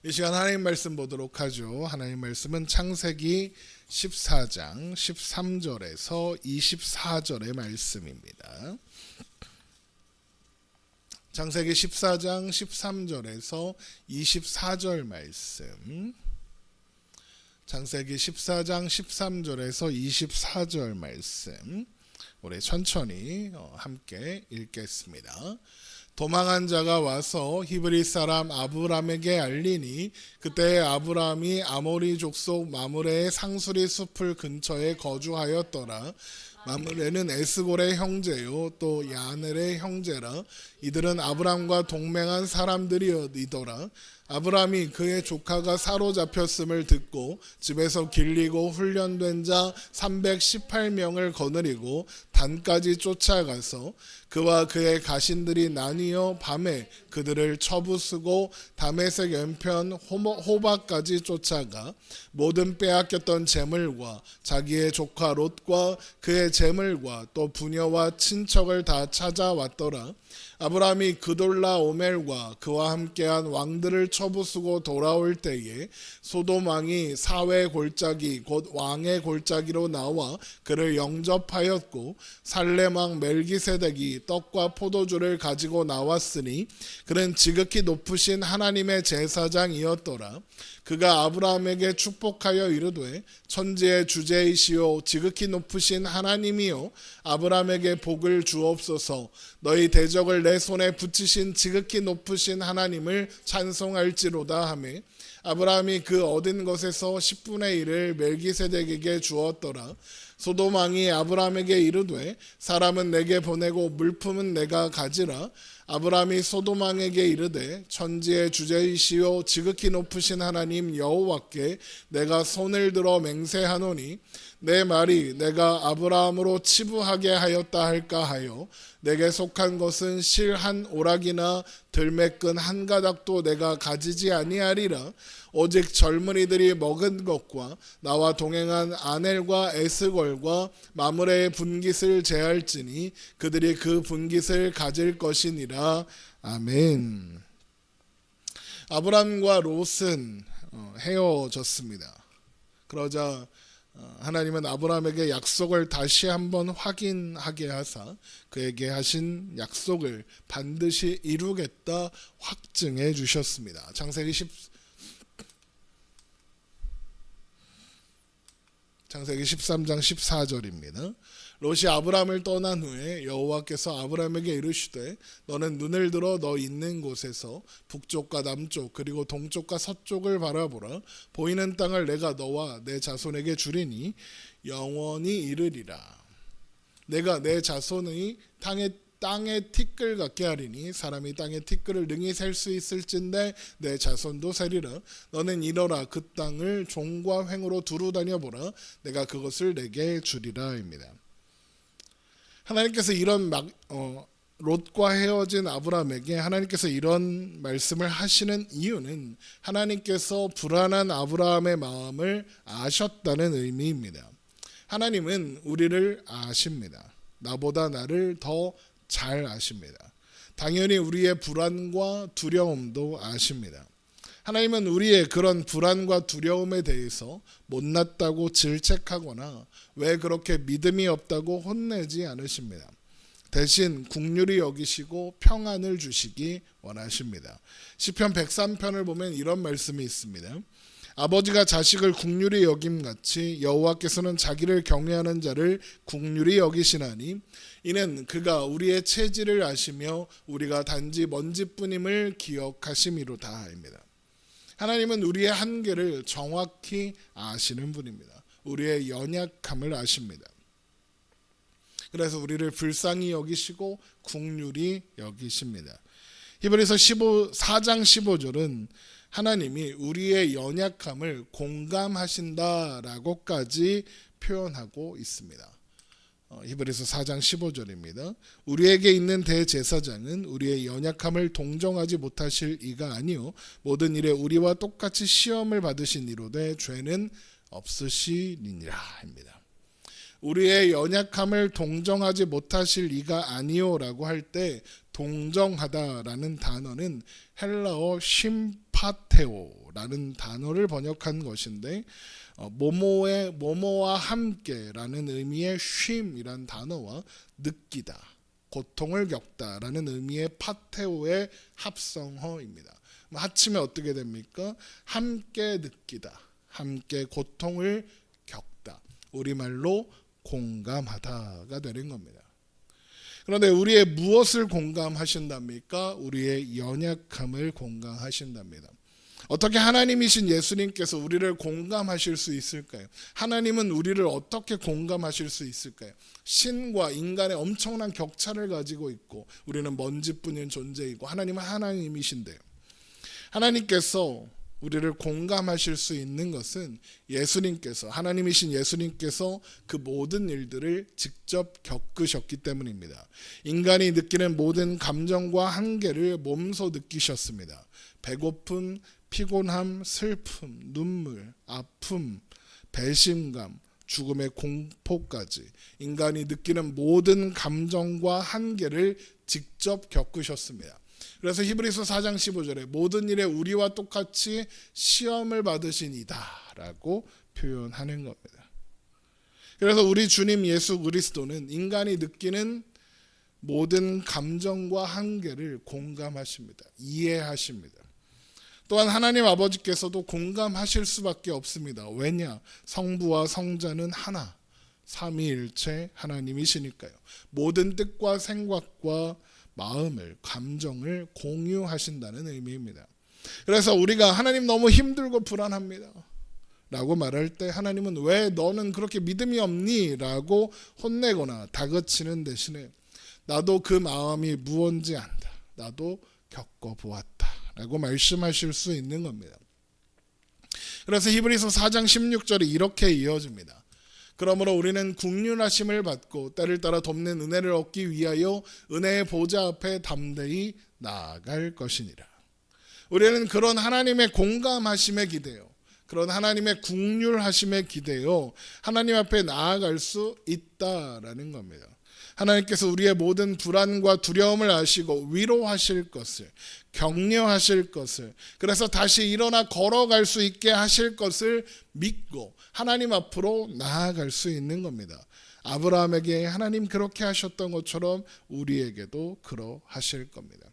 이 시간 하나님 말씀 보도록 하죠. 하나님 말씀은 창세기 14장 13절에서 24절의 말씀입니다. 창세기 14장 13절에서 24절 말씀. 창세기 14장 13절에서 24절 말씀. 우리 천천히 함께 읽겠습니다. 도망한 자가 와서 히브리 사람 아브람에게 알리니 그때 아브람이 아모리 족속 마므레의 상수리 숲을 근처에 거주하였더라. 마므레는 에스골의 형제요 또 야넬의 형제라. 이들은 아브람과 동맹한 사람들이더라. 아브람이 그의 조카가 사로잡혔음을 듣고 집에서 길리고 훈련된 자 318명을 거느리고 단까지 쫓아가서 그와 그의 가신들이 나뉘어 밤에 그들을 쳐부수고 다메섹 연편 호바까지 쫓아가 모든 빼앗겼던 재물과 자기의 조카 롯과 그의 재물과 또 부녀와 친척을 다 찾아왔더라. 아브람이 그돌라오멜과 그와 함께한 왕들을 쳐부수고 돌아올 때에 소돔 왕이 사회 골짜기 곧 왕의 골짜기로 나와 그를 영접하였고 살렘 왕 멜기세덱이 떡과 포도주를 가지고 나왔으니 그는 지극히 높으신 하나님의 제사장이었더라. 그가 아브라함에게 축복하여 이르되 천지의 주제이시오 지극히 높으신 하나님이요 아브라함에게 복을 주옵소서. 너희 대적을 내 손에 붙이신 지극히 높으신 하나님을 찬송할지로다 하매 아브라함이 그 얻은 것에서 10분의 1을 멜기세덱에게 주었더라. 소돔 왕이 아브라함에게 이르되 사람은 내게 보내고 물품은 내가 가지라. 아브라함이 소돔 왕에게 이르되 천지의 주제이시오 지극히 높으신 하나님 여호와께 내가 손을 들어 맹세하노니 내 말이 내가 아브라함으로 치부하게 하였다 할까 하여 내게 속한 것은 실 한 오락이나 들매끈 한 가닥도 내가 가지지 아니하리라. 오직 젊은이들이 먹은 것과 나와 동행한 아넬과 에스골과 마므레의 분깃을 제할지니 그들이 그 분깃을 가질 것이니라. 아멘. 아브람과 롯은 헤어졌습니다. 그러자 하나님은 아브라함에게 약속을 다시 한번 확인하게 하사 그에게 하신 약속을 반드시 이루겠다 확증해 주셨습니다. 창세기 13장 14절입니다. 롯이 아브람을 떠난 후에 여호와께서 아브람에게 이르시되 너는 눈을 들어 너 있는 곳에서 북쪽과 남쪽 그리고 동쪽과 서쪽을 바라보라. 보이는 땅을 내가 너와 내 자손에게 주리니 영원히 이르리라. 내가 내 자손의 땅에 티끌 같게 하리니 사람이 땅에 티끌을 능히 셀 수 있을진데 내 자손도 세리라. 너는 이러라 그 땅을 종과 횡으로 두루 다녀보라. 내가 그것을 내게 주리라입니다. 하나님께서 이런 롯과 헤어진 아브라함에게 하나님께서 이런 말씀을 하시는 이유는 하나님께서 불안한 아브라함의 마음을 아셨다는 의미입니다. 하나님은 우리를 아십니다. 나보다 나를 더 잘 아십니다. 당연히 우리의 불안과 두려움도 아십니다. 하나님은 우리의 그런 불안과 두려움에 대해서 못났다고 질책하거나 왜 그렇게 믿음이 없다고 혼내지 않으십니다. 대신 긍휼히 여기시고 평안을 주시기 원하십니다. 시편 103편을 보면 이런 말씀이 있습니다. 아버지가 자식을 긍휼히 여김같이 여호와께서는 자기를 경외하는 자를 긍휼히 여기시나니 이는 그가 우리의 체질을 아시며 우리가 단지 먼지뿐임을 기억하심이로다입니다. 하나님은 우리의 한계를 정확히 아시는 분입니다. 우리의 연약함을 아십니다. 그래서 우리를 불쌍히 여기시고 긍휼히 여기십니다. 히브리서 4장 15절은 하나님이 우리의 연약함을 공감하신다라고까지 표현하고 있습니다. 히브리서 4장 15절입니다. 우리에게 있는 대제사장은 우리의 연약함을 동정하지 못하실 이가 아니요 모든 일에 우리와 똑같이 시험을 받으신 이로되 죄는 없으시니라 입니다. 우리의 연약함을 동정하지 못하실 이가 아니요라고 할 때 동정하다라는 단어는 헬라어 심파테오 라는 단어를 번역한 것인데 뭐뭐와 함께라는 의미의 쉼이란 단어와 느끼다, 고통을 겪다라는 의미의 파테오의 합성어입니다. 합치면 어떻게 됩니까? 함께 느끼다, 함께 고통을 겪다, 우리말로 공감하다가 되는 겁니다. 그런데 우리의 무엇을 공감하신답니까? 우리의 연약함을 공감하신답니다. 어떻게 하나님이신 예수님께서 우리를 공감하실 수 있을까요? 하나님은 우리를 어떻게 공감하실 수 있을까요? 신과 인간의 엄청난 격차를 가지고 있고 우리는 먼지뿐인 존재이고 하나님은 하나님이신데요. 하나님께서 우리를 공감하실 수 있는 것은 예수님께서, 하나님이신 예수님께서 그 모든 일들을 직접 겪으셨기 때문입니다. 인간이 느끼는 모든 감정과 한계를 몸소 느끼셨습니다. 배고픔, 피곤함, 슬픔, 눈물, 아픔, 배신감, 죽음의 공포까지 인간이 느끼는 모든 감정과 한계를 직접 겪으셨습니다. 그래서 히브리서 4장 15절에 모든 일에 우리와 똑같이 시험을 받으신 이다라고 표현하는 겁니다. 그래서 우리 주님 예수 그리스도는 인간이 느끼는 모든 감정과 한계를 공감하십니다. 이해하십니다. 또한 하나님 아버지께서도 공감하실 수밖에 없습니다. 왜냐? 성부와 성자는 하나, 삼위일체 하나님이시니까요. 모든 뜻과 생각과 마음을, 감정을 공유하신다는 의미입니다. 그래서 우리가 하나님 너무 힘들고 불안합니다 라고 말할 때 하나님은 왜 너는 그렇게 믿음이 없니? 라고 혼내거나 다그치는 대신에 나도 그 마음이 무언지 안다, 나도 겪어보았다 라고 말씀하실 수 있는 겁니다. 그래서 히브리서 4장 16절이 이렇게 이어집니다. 그러므로 우리는 국률하심을 받고 때를 따라 돕는 은혜를 얻기 위하여 은혜의 보좌 앞에 담대히 나아갈 것이니라. 우리는 그런 하나님의 공감하심에 기대요, 그런 하나님의 국률하심에 기대요 하나님 앞에 나아갈 수 있다라는 겁니다. 하나님께서 우리의 모든 불안과 두려움을 아시고 위로하실 것을, 격려하실 것을, 그래서 다시 일어나 걸어갈 수 있게 하실 것을 믿고 하나님 앞으로 나아갈 수 있는 겁니다. 아브라함에게 하나님 그렇게 하셨던 것처럼 우리에게도 그러하실 겁니다.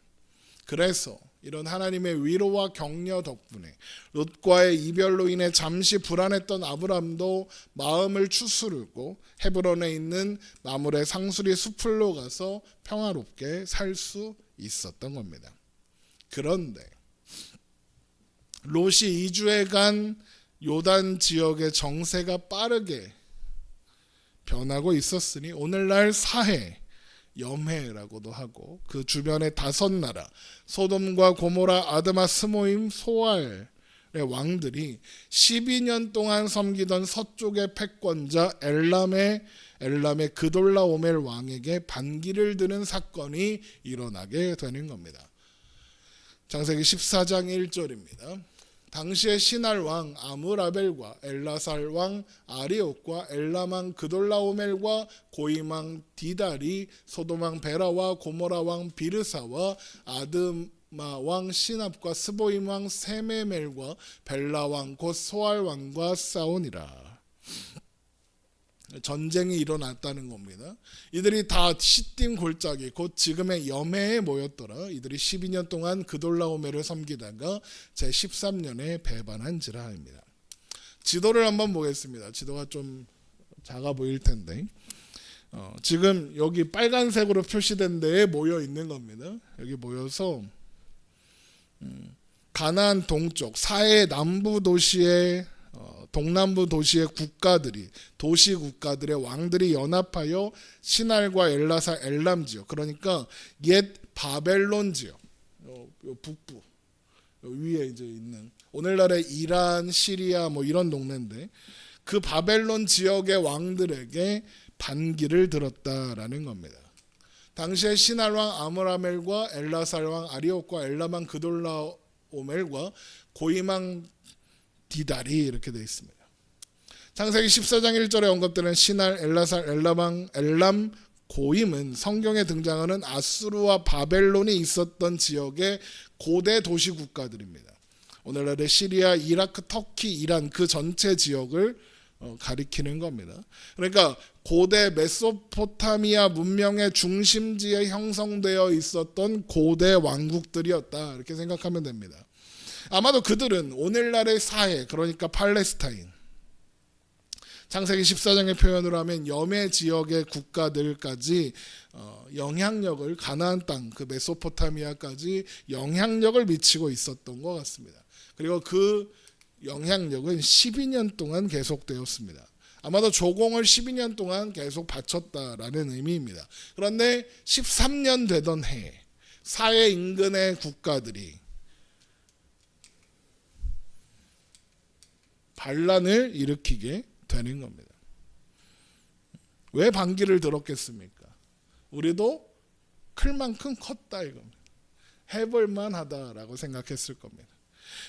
그래서 이런 하나님의 위로와 격려 덕분에 롯과의 이별로 인해 잠시 불안했던 아브라함도 마음을 추스르고 헤브론에 있는 마물의 상수리 숲으로 가서 평화롭게 살 수 있었던 겁니다. 그런데 롯이 2주에간 요단 지역의 정세가 빠르게 변하고 있었으니 오늘날 사해, 염해라고도 하고 그 주변의 5나라 소돔과 고모라, 아드마, 스모임, 소알의 왕들이 12년 동안 섬기던 서쪽의 패권자 엘람의 그돌라오멜 왕에게 반기를 드는 사건이 일어나게 되는 겁니다. 창세기 14장 1절입니다. 당시에 시날 왕 아므라벨과 엘라살 왕 아리옥과 엘람 왕 그돌라오멜과 고임 왕 디달이 소돔 왕 베라와 고모라 왕 비르사와 아드마 왕 시납과 스보임 왕 세메멜과 벨라 왕 곧 소알 왕과 싸우니라. 전쟁이 일어났다는 겁니다. 이들이 다 시딤 골짜기 곧 지금의 염해에 모였더라. 이들이 12년 동안 그돌라오멜을 섬기다가 제13년에 배반한지라입니다. 지도를 한번 보겠습니다. 지도가 좀 작아 보일 텐데 지금 여기 빨간색으로 표시된 데에 모여 있는 겁니다. 여기 모여서 가나안 동쪽 사해 남부 도시의 동남부 도시의 국가들이, 도시 국가들의 왕들이 연합하여 시날과 엘라사, 엘람 지역, 그러니까 옛 바벨론 지역, 요 북부, 요 위에 이제 있는 오늘날의 이란, 시리아 뭐 이런 동네인데 그 바벨론 지역의 왕들에게 반기를 들었다라는 겁니다. 당시에 시날 왕 아므라멜과 엘라살 왕 아리옥과 엘람 왕 그돌라오멜과 고임 왕 디달이 이렇게 되어 있습니다. 창세기 14장 1절에 언급되는 시날, 엘라살, 엘라방, 엘람, 고임은 성경에 등장하는 아수르와 바벨론이 있었던 지역의 고대 도시 국가들입니다. 오늘날의 시리아, 이라크, 터키, 이란 그 전체 지역을 가리키는 겁니다. 그러니까 고대 메소포타미아 문명의 중심지에 형성되어 있었던 고대 왕국들이었다, 이렇게 생각하면 됩니다. 아마도 그들은 오늘날의 사해, 그러니까 팔레스타인, 창세기 14장의 표현으로 하면 여매 지역의 국가들까지 영향력을, 가나안 땅, 그 메소포타미아까지 영향력을 미치고 있었던 것 같습니다. 그리고 그 영향력은 12년 동안 계속되었습니다. 아마도 조공을 12년 동안 계속 바쳤다라는 의미입니다. 그런데 13년 되던 해, 사해 인근의 국가들이 반란을 일으키게 되는 겁니다. 왜 반기를 들었겠습니까? 우리도 클 만큼 컸다 이겁니다. 해볼만 하다라고 생각했을 겁니다.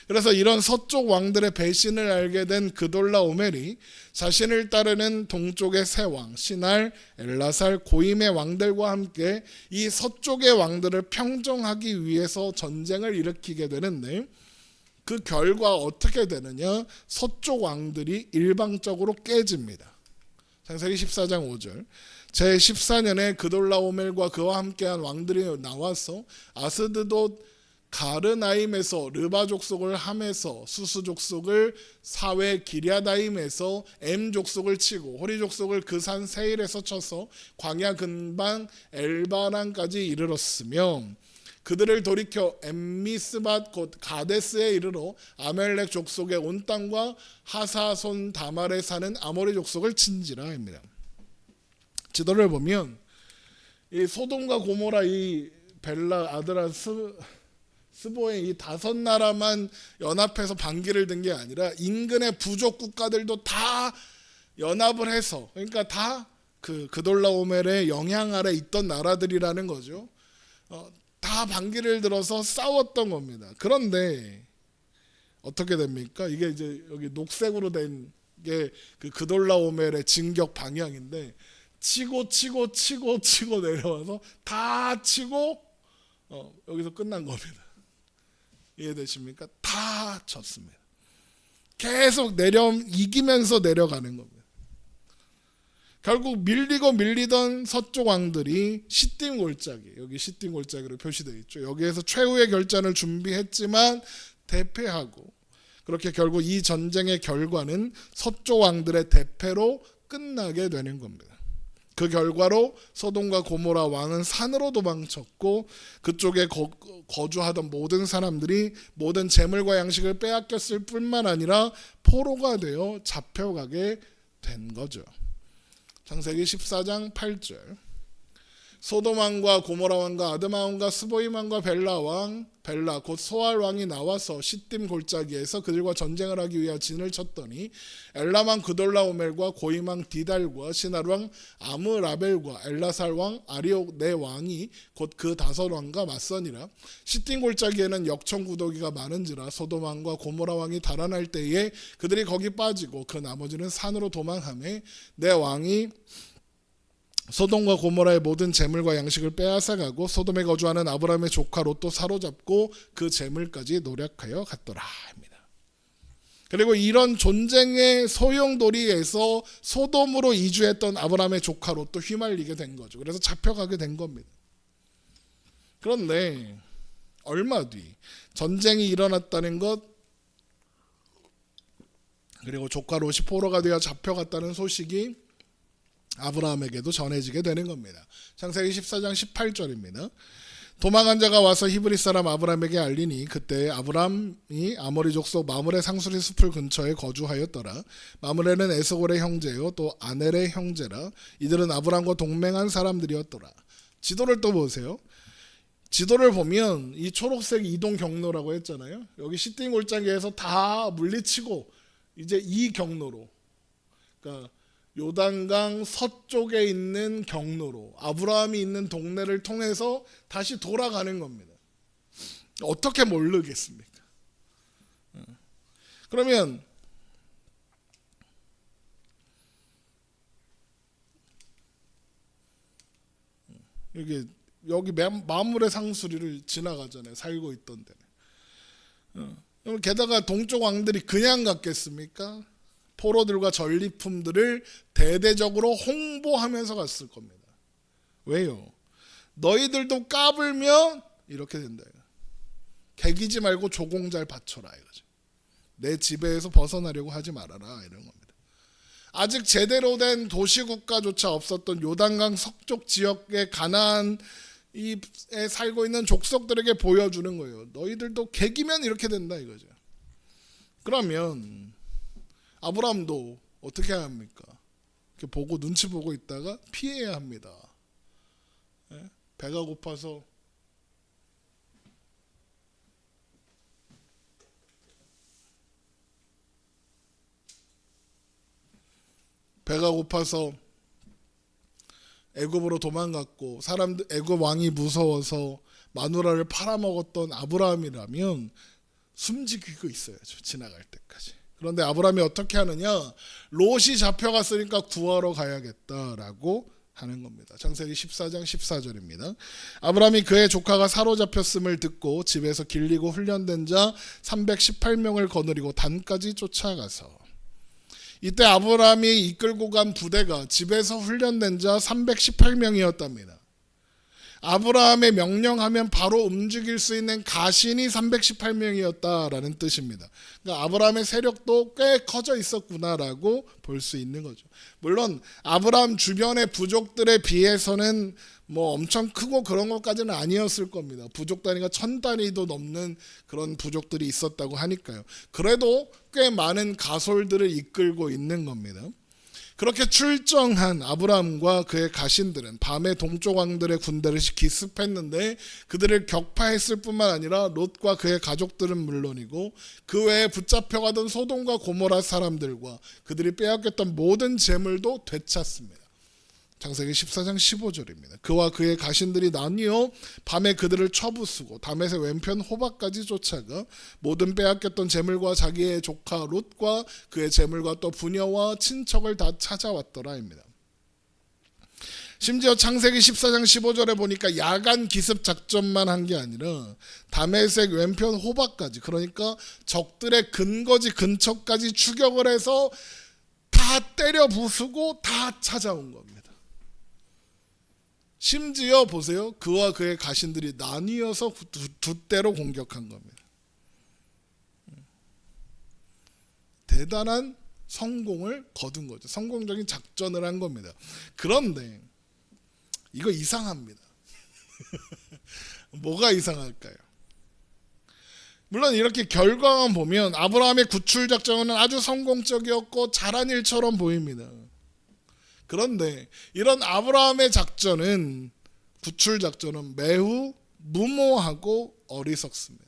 그래서 이런 서쪽 왕들의 배신을 알게 된 그돌라오멜이 자신을 따르는 동쪽의 세 왕, 시날, 엘라살, 고임의 왕들과 함께 이 서쪽의 왕들을 평정하기 위해서 전쟁을 일으키게 되는데, 그 결과 어떻게 되느냐? 서쪽 왕들이 일방적으로 깨집니다. 창세기 14장 5절. 제14년에 그돌라오멜과 그와 함께한 왕들이 나와서 아스드도 가르나임에서 르바 족속을 함에서 수스 족속을 사회 기랴다임에서 엠 족속을 치고 호리 족속을 그 산 세일에서 쳐서 광야 근방 엘바란까지 이르렀으며, 그들을 돌이켜 엠미스밭 곧 가데스에 이르러 아멜렉 족속의 온 땅과 하사손 다말에 사는 아모리 족속을 친지라입니다. 지도를 보면 이 소돔과 고모라, 이 벨라, 아드라, 스보의 이 다섯 나라만 연합해서 반기를 든 게 아니라 인근의 부족 국가들도 다 연합을 해서, 그러니까 다 그돌라오멜의 영향 아래 있던 나라들이라는 거죠. 다 반기를 들어서 싸웠던 겁니다. 그런데 어떻게 됩니까? 이게 이제 여기 녹색으로 된 게 그돌라오멜의 진격 방향인데, 치고 내려와서 다 치고 여기서 끝난 겁니다. 이해되십니까? 다 쳤습니다. 계속 이기면서 내려가는 겁니다. 결국 밀리던 서쪽 왕들이 시딤 골짜기, 여기 시딤 골짜기로 표시되어 있죠. 여기에서 최후의 결전을 준비했지만 대패하고, 그렇게 결국 이 전쟁의 결과는 서쪽 왕들의 대패로 끝나게 되는 겁니다. 그 결과로 소돔과 고모라 왕은 산으로 도망쳤고, 그쪽에 거주하던 모든 사람들이 모든 재물과 양식을 빼앗겼을 뿐만 아니라 포로가 되어 잡혀가게 된 거죠. 창세기 14장 8절. 소돔 왕과 고모라 왕과 아드마 왕과 스보임 왕과 벨라 곧 소알 왕이 나와서 시딤 골짜기에서 그들과 전쟁을 하기 위하여 진을 쳤더니, 엘람 왕 그돌라오멜과 고임 왕 디달과 시날 왕 아므라벨과 엘라살 왕 아리옥 네 왕이 곧 그 다섯 왕과 맞서니라. 시딤 골짜기에는 역청구더기가 많은지라 소돔 왕과 고모라 왕이 달아날 때에 그들이 거기 빠지고 그 나머지는 산으로 도망하매, 내 왕이 소돔과 고모라의 모든 재물과 양식을 빼앗아가고 소돔에 거주하는 아브라함의 조카 롯도 사로잡고 그 재물까지 노력하여 갔더라 합니다. 그리고 이런 전쟁의 소용돌이에서 소돔으로 이주했던 아브라함의 조카 롯도 휘말리게 된 거죠. 그래서 잡혀가게 된 겁니다. 그런데 얼마 뒤 전쟁이 일어났다는 것, 그리고 조카 롯이 포로가 되어 잡혀갔다는 소식이 아브라함에게도 전해지게 되는 겁니다. 창세기 14장 18절입니다. 도망한 자가 와서 히브리 사람 아브라함에게 알리니, 그때 아브라함이 아모리 족속 마므레 상수리 숲을 근처에 거주하였더라. 마므레는 에스골의 형제요 또 아넬의 형제라. 이들은 아브라함과 동맹한 사람들이었더라. 지도를 또 보세요. 지도를 보면 이 초록색 이동 경로라고 했잖아요. 여기 시딤 골짜기에서 다 물리치고 이제 이 경로로, 그러니까 요단강 서쪽에 있는 경로로 아브라함이 있는 동네를 통해서 다시 돌아가는 겁니다. 어떻게 모르겠습니까? 그러면 여기 마므레 상수리를 지나가잖아요. 살고 있던 데는. 게다가 동쪽 왕들이 그냥 갔겠습니까? 포로들과 전리품들을 대대적으로 홍보하면서 갔을 겁니다. 왜요? 너희들도 까불면 이렇게 된다. 개기지 말고 조공 잘 바쳐라 이거죠. 내 지배에서 벗어나려고 하지 말아라 이런 겁니다. 아직 제대로 된 도시국가조차 없었던 요단강 서쪽 지역의 가나안에 살고 있는 족속들에게 보여주는 거예요. 너희들도 개기면 이렇게 된다 이거죠. 그러면 아브라함도 어떻게 해야 합니까? 이렇게 보고 눈치 보고 있다가 피해야 합니다. 배가 고파서 애굽으로 도망갔고 사람들 애굽 왕이 무서워서 마누라를 팔아먹었던 아브라함이라면 숨지고 있어야죠. 지나갈 때까지. 그런데 아브라함이 어떻게 하느냐? 롯이 잡혀갔으니까 구하러 가야겠다라고 하는 겁니다. 창세기 14장 14절입니다. 아브라함이 그의 조카가 사로잡혔음을 듣고 집에서 길리고 훈련된 자 318명을 거느리고 단까지 쫓아가서 이때 아브라함이 이끌고 간 부대가 집에서 훈련된 자 318명이었답니다. 아브라함의 명령하면 바로 움직일 수 있는 가신이 318명이었다라는 뜻입니다. 그러니까 아브라함의 세력도 꽤 커져 있었구나라고 볼 수 있는 거죠. 물론 아브라함 주변의 부족들에 비해서는 뭐 엄청 크고 그런 것까지는 아니었을 겁니다. 부족 단위가 1000단위도 넘는 그런 부족들이 있었다고 하니까요. 그래도 꽤 많은 가솔들을 이끌고 있는 겁니다. 그렇게 출정한 아브라함과 그의 가신들은 밤에 동쪽 왕들의 군대를 기습했는데 그들을 격파했을 뿐만 아니라 롯과 그의 가족들은 물론이고 그 외에 붙잡혀가던 소돔과 고모라 사람들과 그들이 빼앗겼던 모든 재물도 되찾습니다. 창세기 14장 15절입니다. 그와 그의 가신들이 나뉘어 밤에 그들을 쳐부수고 다메섹 왼편 호박까지 쫓아가 모든 빼앗겼던 재물과 자기의 조카 롯과 그의 재물과 또 부녀와 친척을 다 찾아왔더라입니다. 심지어 창세기 14장 15절에 보니까 야간 기습 작전만 한 게 아니라 다메섹 왼편 호박까지, 그러니까 적들의 근거지 근처까지 추격을 해서 다 때려 부수고 다 찾아온 겁니다. 심지어 보세요. 그와 그의 가신들이 나뉘어서 두 대로 공격한 겁니다. 대단한 성공을 거둔 거죠. 성공적인 작전을 한 겁니다. 그런데 이거 이상합니다. 뭐가 이상할까요? 물론 이렇게 결과만 보면 아브라함의 구출 작전은 아주 성공적이었고 잘한 일처럼 보입니다. 그런데 이런 아브라함의 작전은, 구출 작전은 매우 무모하고 어리석습니다.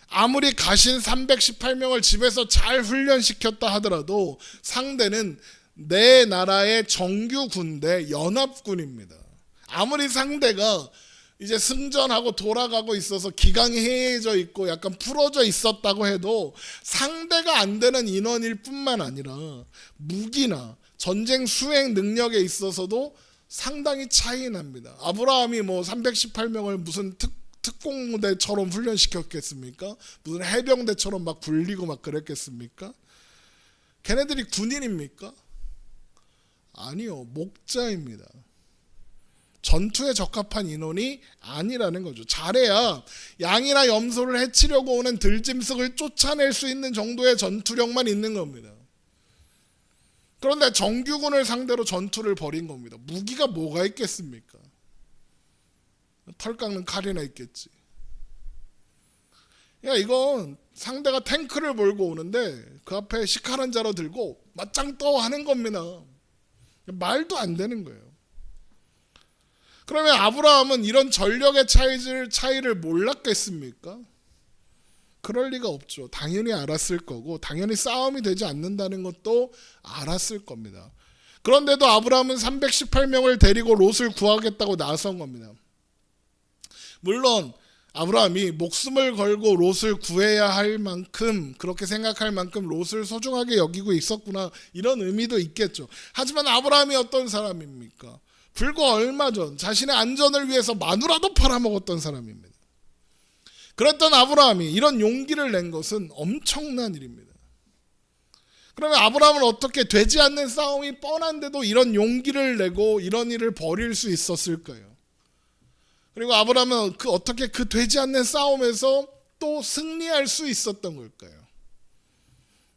아무리 가신 318명을 집에서 잘 훈련시켰다 하더라도 상대는 내 나라의 정규 군대 연합군입니다. 아무리 상대가 이제 승전하고 돌아가고 있어서 기강해져 있고 약간 풀어져 있었다고 해도 상대가 안 되는 인원일 뿐만 아니라 무기나 전쟁 수행 능력에 있어서도 상당히 차이 납니다. 아브라함이 뭐 318명을 무슨 특공대처럼 훈련시켰겠습니까? 무슨 해병대처럼 막 굴리고 막 그랬겠습니까? 걔네들이 군인입니까? 아니요, 목자입니다. 전투에 적합한 인원이 아니라는 거죠. 잘해야 양이나 염소를 해치려고 오는 들짐승을 쫓아낼 수 있는 정도의 전투력만 있는 겁니다. 그런데 정규군을 상대로 전투를 벌인 겁니다. 무기가 뭐가 있겠습니까? 털 깎는 칼이나 있겠지. 야, 이건 상대가 탱크를 몰고 오는데 그 앞에 식칼 한 자루 들고 맞짱 떠 하는 겁니다. 말도 안 되는 거예요. 그러면 아브라함은 이런 전력의 차이를 몰랐겠습니까? 그럴 리가 없죠. 당연히 알았을 거고 당연히 싸움이 되지 않는다는 것도 알았을 겁니다. 그런데도 아브라함은 318명을 데리고 롯을 구하겠다고 나선 겁니다. 물론 아브라함이 목숨을 걸고 롯을 구해야 할 만큼, 그렇게 생각할 만큼 롯을 소중하게 여기고 있었구나, 이런 의미도 있겠죠. 하지만 아브라함이 어떤 사람입니까? 불과 얼마 전 자신의 안전을 위해서 마누라도 팔아먹었던 사람입니다. 그랬던 아브라함이 이런 용기를 낸 것은 엄청난 일입니다. 그러면 아브라함은 어떻게 되지 않는 싸움이 뻔한데도 이런 용기를 내고 이런 일을 벌일 수 있었을까요? 그리고 아브라함은 어떻게 그 되지 않는 싸움에서 또 승리할 수 있었던 걸까요?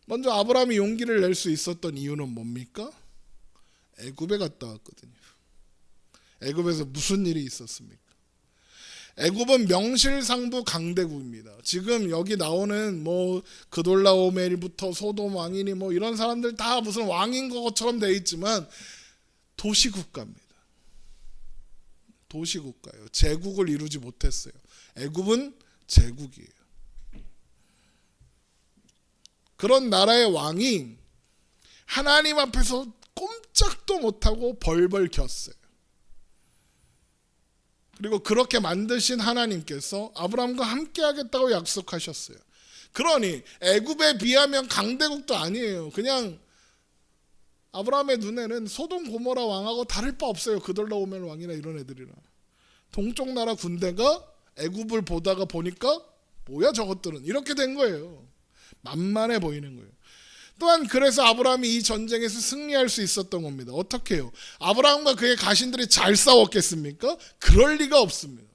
먼저 아브라함이 용기를 낼 수 있었던 이유는 뭡니까? 애굽에 갔다 왔거든요. 애굽에서 무슨 일이 있었습니까? 애굽은 명실상부 강대국입니다. 지금 여기 나오는 뭐 그돌라오멜부터 소돔 왕이니 뭐 이런 사람들 다 무슨 왕인 것처럼 돼 있지만 도시국가입니다. 도시국가예요. 제국을 이루지 못했어요. 애굽은 제국이에요. 그런 나라의 왕이 하나님 앞에서 꼼짝도 못하고 벌벌 겼어요. 그리고 그렇게 만드신 하나님께서 아브라함과 함께 하겠다고 약속하셨어요. 그러니 애굽에 비하면 강대국도 아니에요. 그냥 아브라함의 눈에는 소돔 고모라 왕하고 다를 바 없어요. 그돌라오멜 왕이나 이런 애들이랑. 동쪽 나라 군대가 애굽을 보다가 보니까 뭐야 저것들은, 이렇게 된 거예요. 만만해 보이는 거예요. 또한 그래서 아브라함이 이 전쟁에서 승리할 수 있었던 겁니다. 어떻게 해요? 아브라함과 그의 가신들이 잘 싸웠겠습니까? 그럴 리가 없습니다.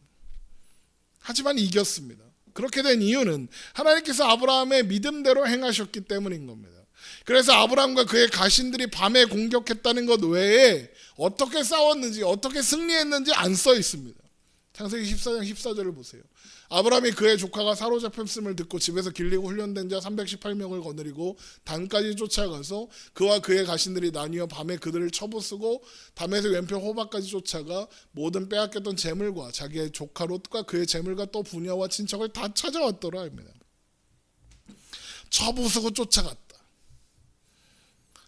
하지만 이겼습니다. 그렇게 된 이유는 하나님께서 아브라함의 믿음대로 행하셨기 때문인 겁니다. 그래서 아브라함과 그의 가신들이 밤에 공격했다는 것 외에 어떻게 싸웠는지, 어떻게 승리했는지 안 써 있습니다. 창세기 14장 14절을 보세요. 아브라함이 그의 조카가 사로잡혔음을 듣고 집에서 길리고 훈련된 자 318명을 거느리고 단까지 쫓아가서 그와 그의 가신들이 나뉘어 밤에 그들을 쳐부수고 담에서 왼편 호박까지 쫓아가 모든 빼앗겼던 재물과 자기의 조카 롯과 그의 재물과 또 부녀와 친척을 다 찾아왔더라 합니다. 쳐부수고 쫓아갔다.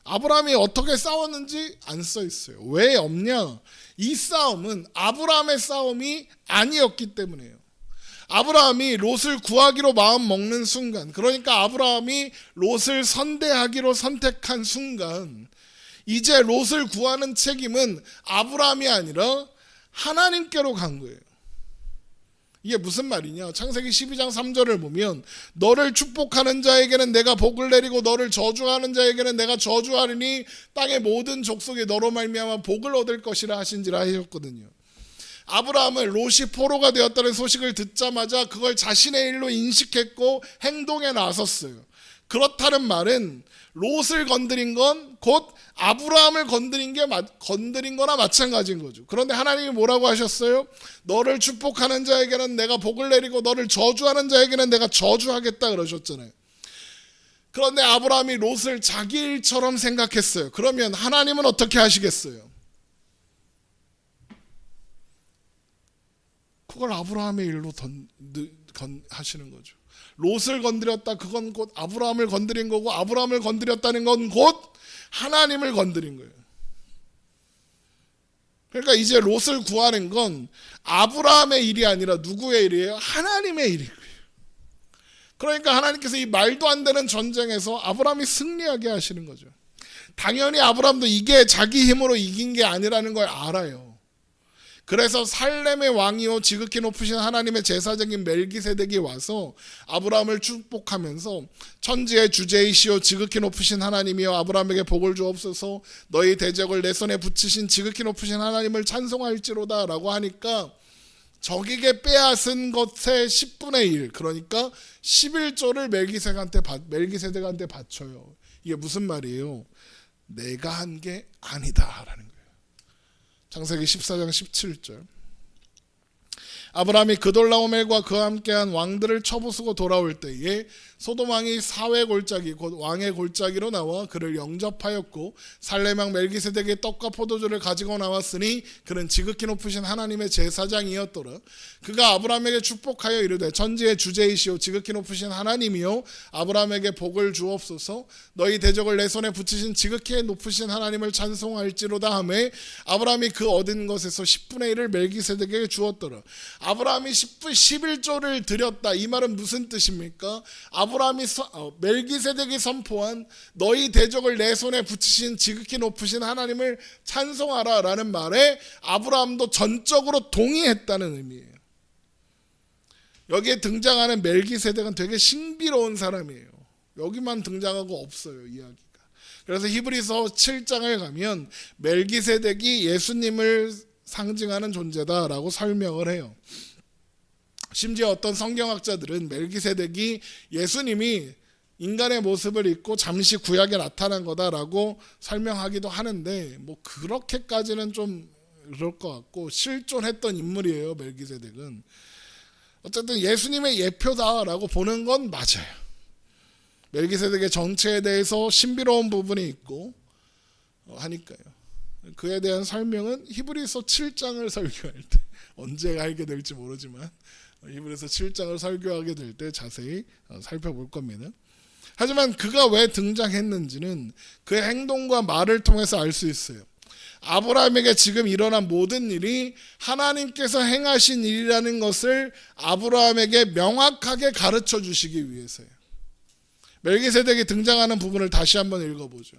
아브라함이 어떻게 싸웠는지 안 써 있어요. 왜 없냐? 이 싸움은 아브라함의 싸움이 아니었기 때문이에요. 아브라함이 롯을 구하기로 마음 먹는 순간, 그러니까 아브라함이 롯을 선대하기로 선택한 순간, 이제 롯을 구하는 책임은 아브라함이 아니라 하나님께로 간 거예요. 이게 무슨 말이냐? 창세기 12장 3절을 보면 너를 축복하는 자에게는 내가 복을 내리고 너를 저주하는 자에게는 내가 저주하리니 땅의 모든 족속이 너로 말미암아 복을 얻을 것이라 하신지라 하셨거든요. 아브라함은 롯이 포로가 되었다는 소식을 듣자마자 그걸 자신의 일로 인식했고 행동에 나섰어요. 그렇다는 말은 롯을 건드린 건 곧 아브라함을 건드린 거나 마찬가지인 거죠. 그런데 하나님이 뭐라고 하셨어요? 너를 축복하는 자에게는 내가 복을 내리고 너를 저주하는 자에게는 내가 저주하겠다 그러셨잖아요. 그런데 아브라함이 롯을 자기 일처럼 생각했어요. 그러면 하나님은 어떻게 하시겠어요? 그걸 아브라함의 일로 하시는 거죠. 롯을 건드렸다, 그건 곧 아브라함을 건드린 거고, 아브라함을 건드렸다는 건 곧 하나님을 건드린 거예요. 그러니까 이제 롯을 구하는 건 아브라함의 일이 아니라 누구의 일이에요? 하나님의 일이에요. 그러니까 하나님께서 이 말도 안 되는 전쟁에서 아브라함이 승리하게 하시는 거죠. 당연히 아브라함도 이게 자기 힘으로 이긴 게 아니라는 걸 알아요. 그래서 살렘의 왕이요 지극히 높으신 하나님의 제사장인 멜기세덱이 와서 아브라함을 축복하면서 천지의 주제이시오 지극히 높으신 하나님이여 아브라함에게 복을 주옵소서 너희 대적을 내 손에 붙이신 지극히 높으신 하나님을 찬송할지로다 라고 하니까 적에게 빼앗은 것의 10분의 1 그러니까 11조를 멜기세덱한테 바쳐요. 이게 무슨 말이에요? 내가 한 게 아니다 라는 거예요. 창세기 14장 17절. 아브라함이 그돌라오멜과 그와 함께한 왕들을 쳐부수고 돌아올 때에 소돔 왕이 사회 골짜기 곧 왕의 골짜기로 나와 그를 영접하였고 살렘 왕 멜기세덱의 떡과 포도주를 가지고 나왔으니 그는 지극히 높으신 하나님의 제사장이었더라. 그가 아브라함에게 축복하여 이르되 천지의 주제이시오 지극히 높으신 하나님이요 아브라함에게 복을 주옵소서 너희 대적을 내 손에 붙이신 지극히 높으신 하나님을 찬송할지로다 하매 아브라함이 그 얻은 것에서 10분의 1을 멜기세덱에게 주었더라. 아브라함이 11조를 드렸다. 이 말은 무슨 뜻입니까? 아브라함이 멜기세덱이 선포한 너희 대적을 내 손에 붙이신 지극히 높으신 하나님을 찬송하라 라는 말에 아브라함도 전적으로 동의했다는 의미예요. 여기에 등장하는 멜기세덱은 되게 신비로운 사람이에요. 여기만 등장하고 없어요, 이야기가. 그래서 히브리서 7장을 가면 멜기세덱이 예수님을 상징하는 존재다라고 설명을 해요. 심지어 어떤 성경학자들은 멜기세덱이 예수님이 인간의 모습을 입고 잠시 구약에 나타난 거다라고 설명하기도 하는데 뭐 그렇게까지는 좀 그럴 것 같고, 실존했던 인물이에요, 멜기세덱은. 어쨌든 예수님의 예표다라고 보는 건 맞아요. 멜기세덱의 정체에 대해서 신비로운 부분이 있고 하니까요. 그에 대한 설명은 히브리서 7장을 설교할 때, 언제 알게 될지 모르지만 히브리서 7장을 설교하게 될 때 자세히 살펴볼 겁니다. 하지만 그가 왜 등장했는지는 그의 행동과 말을 통해서 알 수 있어요. 아브라함에게 지금 일어난 모든 일이 하나님께서 행하신 일이라는 것을 아브라함에게 명확하게 가르쳐 주시기 위해서예요. 멜기세덱이 등장하는 부분을 다시 한번 읽어보죠.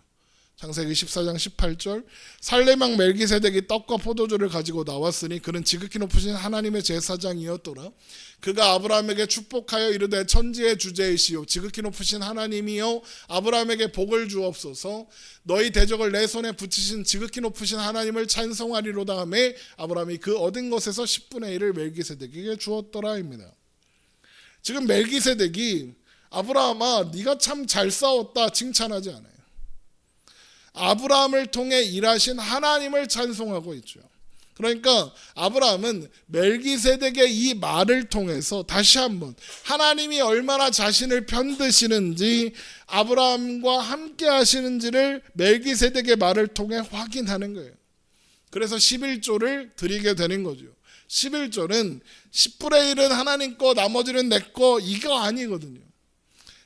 창세기 14장 18절, 살레망 멜기세덱이 떡과 포도주를 가지고 나왔으니 그는 지극히 높으신 하나님의 제사장이었더라. 그가 아브라함에게 축복하여 이르되 천지의 주제이시오 지극히 높으신 하나님이여 아브라함에게 복을 주옵소서. 너희 대적을 내 손에 붙이신 지극히 높으신 하나님을 찬송하리로다 하며 아브라함이 그 얻은 것에서 10분의 1을 멜기세덱에게 주었더라입니다. 지금 멜기세덱이 아브라함아 네가 참 잘 싸웠다 칭찬하지 않아요. 아브라함을 통해 일하신 하나님을 찬송하고 있죠. 그러니까 아브라함은 멜기세덱의 이 말을 통해서 다시 한번 하나님이 얼마나 자신을 편드시는지, 아브라함과 함께 하시는지를 멜기세덱의 말을 통해 확인하는 거예요. 그래서 11조를 드리게 되는 거죠. 11조는 10분의 1은 하나님 거 나머지는 내 거 이거 아니거든요.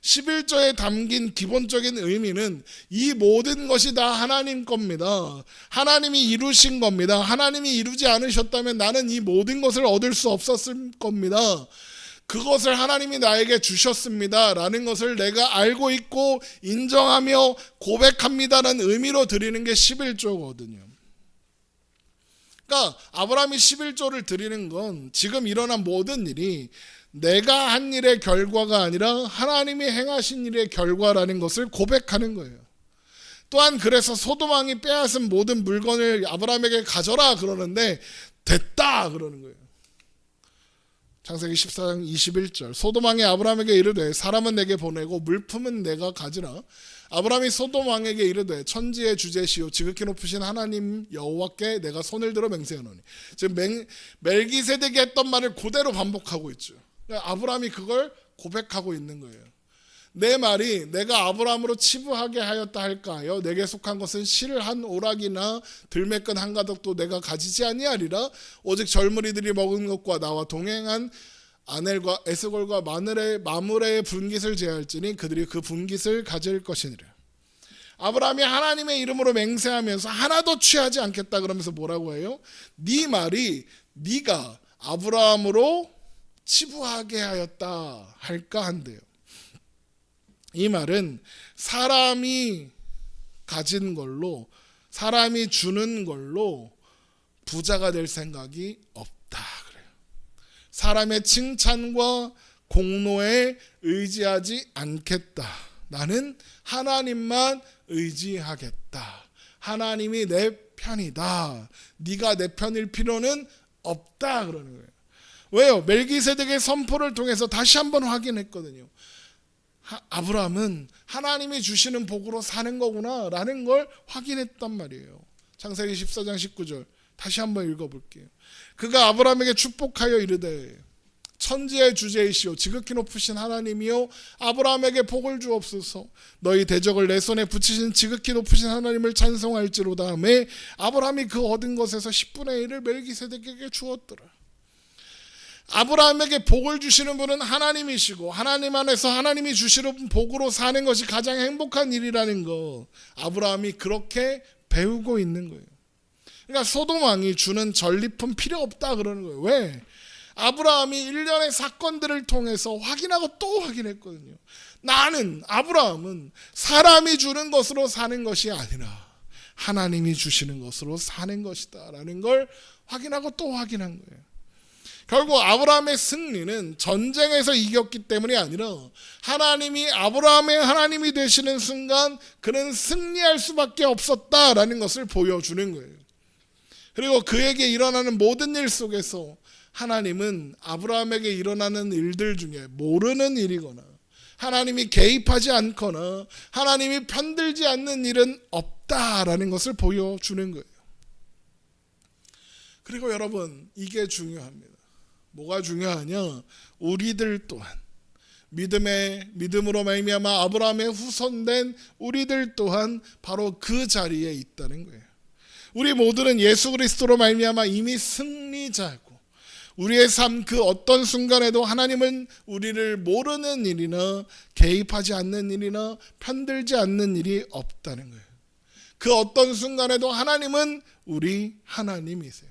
11조에 담긴 기본적인 의미는 이 모든 것이 다 하나님 겁니다. 하나님이 이루신 겁니다. 하나님이 이루지 않으셨다면 나는 이 모든 것을 얻을 수 없었을 겁니다. 그것을 하나님이 나에게 주셨습니다 라는 것을 내가 알고 있고 인정하며 고백합니다라는 의미로 드리는 게 11조거든요. 그러니까 아브라함이 11조를 드리는 건 지금 일어난 모든 일이 내가 한 일의 결과가 아니라 하나님이 행하신 일의 결과라는 것을 고백하는 거예요. 또한 그래서 소돔 왕이 빼앗은 모든 물건을 아브라함에게 가져라 그러는데 됐다 그러는 거예요. 창세기 14장 21절, 소돔 왕이 아브라함에게 이르되 사람은 내게 보내고 물품은 내가 가지라. 아브라함이 소돔 왕에게 이르되 천지의 주제시오 지극히 높으신 하나님 여호와께 내가 손을 들어 맹세하노니. 지금 멜기세덱이 했던 말을 그대로 반복하고 있죠. 아브라함이 그걸 고백하고 있는 거예요. 내 말이 내가 아브라함으로 치부하게 하였다 할까하여 내게 속한 것은 실 한 오락이나 들매끈 한 가닥도 내가 가지지 아니하리라. 오직 젊은이들이 먹은 것과 나와 동행한 아넬과 에스골과 마므레의 분깃을 제할지니 그들이 그 분깃을 가질 것이니라. 아브라함이 하나님의 이름으로 맹세하면서 하나도 취하지 않겠다 그러면서 뭐라고 해요? 네 말이 네가 아브라함으로 치부하게 하였다 할까 한대요. 이 말은 사람이 가진 걸로, 사람이 주는 걸로 부자가 될 생각이 없다 그래요. 사람의 칭찬과 공로에 의지하지 않겠다. 나는 하나님만 의지하겠다. 하나님이 내 편이다. 네가 내 편일 필요는 없다 그러는 거예요. 왜요? 멜기세덱의 선포를 통해서 다시 한번 확인했거든요. 아브라함은 하나님이 주시는 복으로 사는 거구나 라는 걸 확인했단 말이에요. 창세기 14장 19절 다시 한번 읽어볼게요. 그가 아브라함에게 축복하여 이르되 천지의 주제이시오 지극히 높으신 하나님이요 아브라함에게 복을 주옵소서. 너희 대적을 내 손에 붙이신 지극히 높으신 하나님을 찬송할지로다 하며 아브라함이 그 얻은 것에서 10분의 1을 멜기세덱에게 주었더라. 아브라함에게 복을 주시는 분은 하나님이시고 하나님 안에서 하나님이 주시는 복으로 사는 것이 가장 행복한 일이라는 거 아브라함이 그렇게 배우고 있는 거예요. 그러니까 소돔 왕이 주는 전리품 필요 없다 그러는 거예요. 왜? 아브라함이 일련의 사건들을 통해서 확인하고 또 확인했거든요. 나는 아브라함은 사람이 주는 것으로 사는 것이 아니라 하나님이 주시는 것으로 사는 것이다 라는 걸 확인하고 또 확인한 거예요. 결국 아브라함의 승리는 전쟁에서 이겼기 때문이 아니라 하나님이 아브라함의 하나님이 되시는 순간 그는 승리할 수밖에 없었다라는 것을 보여주는 거예요. 그리고 그에게 일어나는 모든 일 속에서 하나님은 아브라함에게 일어나는 일들 중에 모르는 일이거나 하나님이 개입하지 않거나 하나님이 편들지 않는 일은 없다라는 것을 보여주는 거예요. 그리고 여러분, 이게 중요합니다. 뭐가 중요하냐? 우리들 또한 믿음으로 말미암아 아브라함의 후손된 우리들 또한 바로 그 자리에 있다는 거예요. 우리 모두는 예수 그리스도로 말미암아 이미 승리자고, 우리의 삶 그 어떤 순간에도 하나님은 우리를 모르는 일이나 개입하지 않는 일이나 편들지 않는 일이 없다는 거예요. 그 어떤 순간에도 하나님은 우리 하나님이세요.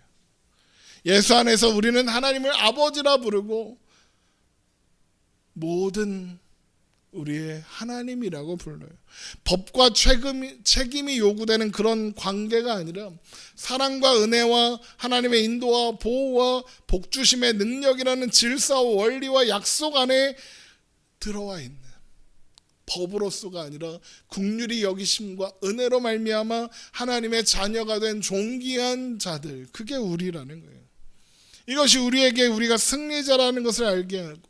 예수 안에서 우리는 하나님을 아버지라 부르고 모든 우리의 하나님이라고 불러요. 법과 책임이 요구되는 그런 관계가 아니라 사랑과 은혜와 하나님의 인도와 보호와 복주심의 능력이라는 질서와 원리와 약속 안에 들어와 있는 법으로서가 아니라 긍휼히 여기심과 은혜로 말미암아 하나님의 자녀가 된 존귀한 자들, 그게 우리라는 거예요. 이것이 우리에게 우리가 승리자라는 것을 알게 하고,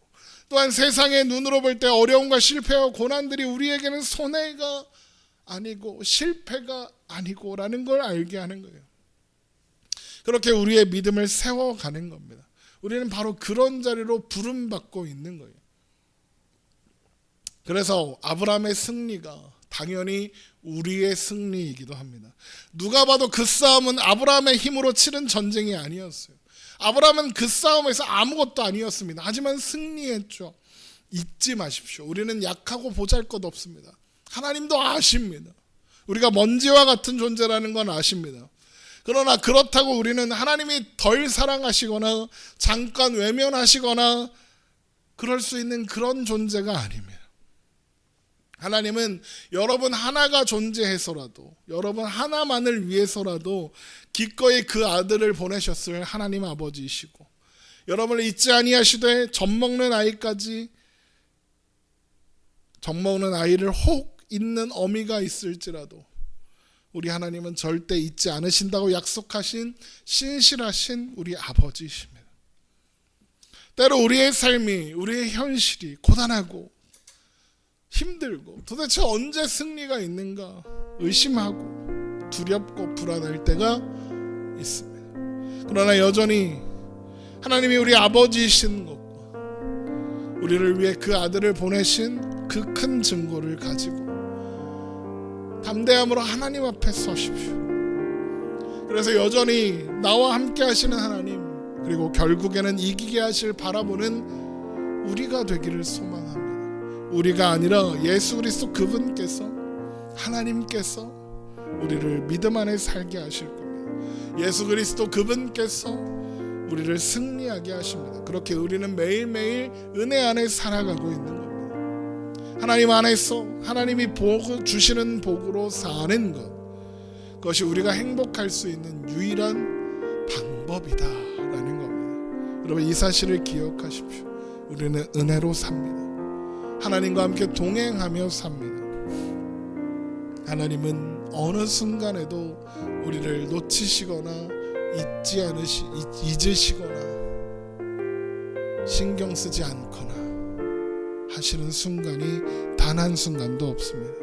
또한 세상의 눈으로 볼 때 어려움과 실패와 고난들이 우리에게는 손해가 아니고 실패가 아니고라는 걸 알게 하는 거예요. 그렇게 우리의 믿음을 세워가는 겁니다. 우리는 바로 그런 자리로 부름받고 있는 거예요. 그래서 아브라함의 승리가 당연히 우리의 승리이기도 합니다. 누가 봐도 그 싸움은 아브라함의 힘으로 치른 전쟁이 아니었어요. 아브라함은 그 싸움에서 아무것도 아니었습니다. 하지만 승리했죠. 잊지 마십시오. 우리는 약하고 보잘것없습니다. 하나님도 아십니다. 우리가 먼지와 같은 존재라는 건 아십니다. 그러나 그렇다고 우리는 하나님이 덜 사랑하시거나 잠깐 외면하시거나 그럴 수 있는 그런 존재가 아닙니다. 하나님은 여러분 하나가 존재해서라도, 여러분 하나만을 위해서라도 기꺼이 그 아들을 보내셨을 하나님 아버지이시고, 여러분을 잊지 아니하시되 젖먹는 아이를 혹 잊는 어미가 있을지라도 우리 하나님은 절대 잊지 않으신다고 약속하신 신실하신 우리 아버지이십니다. 때로 우리의 삶이, 우리의 현실이 고단하고 힘들고 도대체 언제 승리가 있는가 의심하고 두렵고 불안할 때가 있습니다. 그러나 여전히 하나님이 우리 아버지이신 것과 우리를 위해 그 아들을 보내신 그 큰 증거를 가지고 담대함으로 하나님 앞에 서십시오. 그래서 여전히 나와 함께 하시는 하나님, 그리고 결국에는 이기게 하실 바라보는 우리가 되기를 소망합니다. 우리가 아니라 예수 그리스도 그분께서, 하나님께서 우리를 믿음 안에 살게 하실 겁니다. 예수 그리스도 그분께서 우리를 승리하게 하십니다. 그렇게 우리는 매일매일 은혜 안에 살아가고 있는 겁니다. 하나님 안에서 하나님이 주시는 복으로 사는 것, 그것이 우리가 행복할 수 있는 유일한 방법이다라는 겁니다. 여러분, 이 사실을 기억하십시오. 우리는 은혜로 삽니다. 하나님과 함께 동행하며 삽니다. 하나님은 어느 순간에도 우리를 놓치시거나 잊으시거나 신경 쓰지 않거나 하시는 순간이 단 한순간도 없습니다.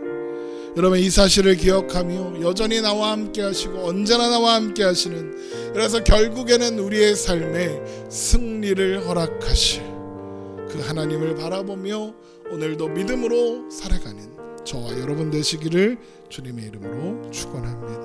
여러분, 이 사실을 기억하며 여전히 나와 함께 하시고 언제나 나와 함께 하시는, 그래서 결국에는 우리의 삶에 승리를 허락하실 그 하나님을 바라보며 오늘도 믿음으로 살아가는 저와 여러분 되시기를 주님의 이름으로 축원합니다.